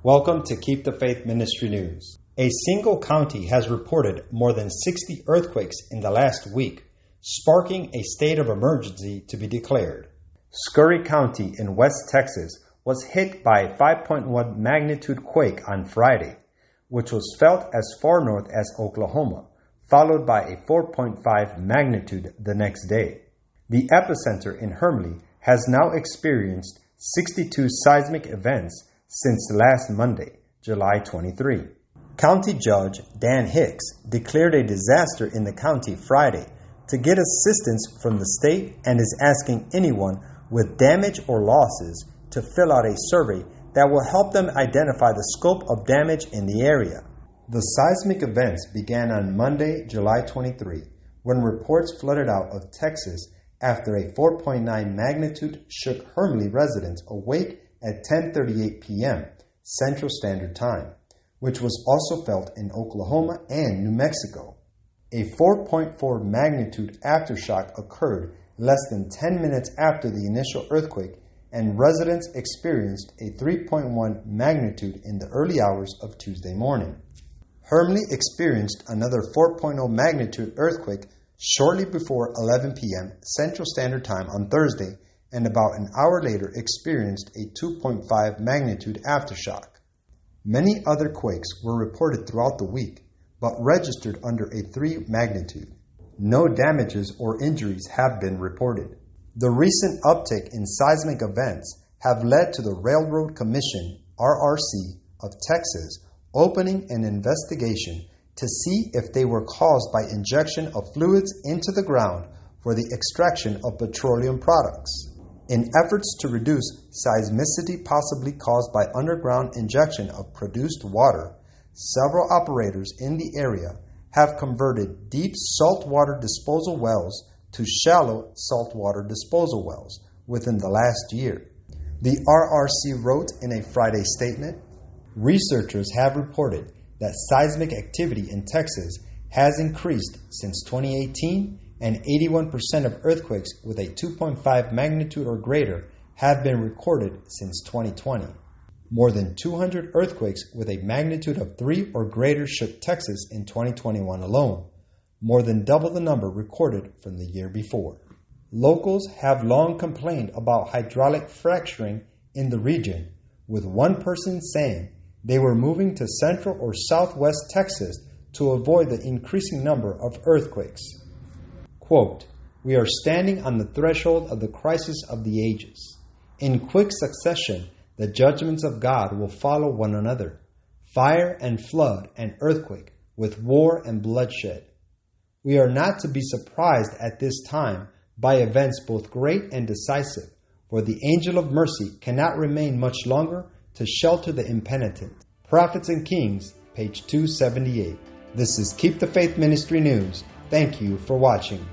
Welcome to Keep the Faith Ministry News. A single county has reported more than 60 earthquakes in the last week, sparking a state of emergency to be declared. Scurry County in West Texas was hit by a 5.1 magnitude quake on Friday, which was felt as far north as Oklahoma, followed by a 4.5 magnitude the next day. The epicenter in Hermleigh has now experienced 62 seismic events since last Monday, July 23. County Judge Dan Hicks declared a disaster in the county Friday to get assistance from the state and is asking anyone with damage or losses to fill out a survey that will help them identify the scope of damage in the area. The seismic events began on Monday, July 23, when reports flooded out of Texas after a 4.9 magnitude shook Hermleigh residents awake at 10:38 p.m. Central Standard Time, which was also felt in Oklahoma and New Mexico. A 4.4 magnitude aftershock occurred less than 10 minutes after the initial earthquake, and residents experienced a 3.1 magnitude in the early hours of Tuesday morning. Hermleigh experienced another 4.0 magnitude earthquake shortly before 11 p.m. Central Standard Time on Thursday, and about an hour later experienced a 2.5 magnitude aftershock. Many other quakes were reported throughout the week, but registered under a 3 magnitude. No damages or injuries have been reported. The recent uptick in seismic events have led to the Railroad Commission, RRC, of Texas opening an investigation to see if they were caused by injection of fluids into the ground for the extraction of petroleum products. In efforts to reduce seismicity possibly caused by underground injection of produced water, several operators in the area have converted deep saltwater disposal wells to shallow saltwater disposal wells within the last year. The RRC wrote in a Friday statement, "Researchers have reported that seismic activity in Texas has increased since 2018, and 81% of earthquakes with a 2.5 magnitude or greater have been recorded since 2020. More than 200 earthquakes with a magnitude of 3 or greater shook Texas in 2021 alone, more than double the number recorded from the year before." Locals have long complained about hydraulic fracturing in the region, with one person saying they were moving to central or southwest Texas to avoid the increasing number of earthquakes. Quote, "We are standing on the threshold of the crisis of the ages. In quick succession, the judgments of God will follow one another, fire and flood and earthquake, with war and bloodshed. We are not to be surprised at this time by events both great and decisive, for the angel of mercy cannot remain much longer to shelter the impenitent." Prophets and Kings, page 278. This is Keep the Faith Ministry News. Thank you for watching.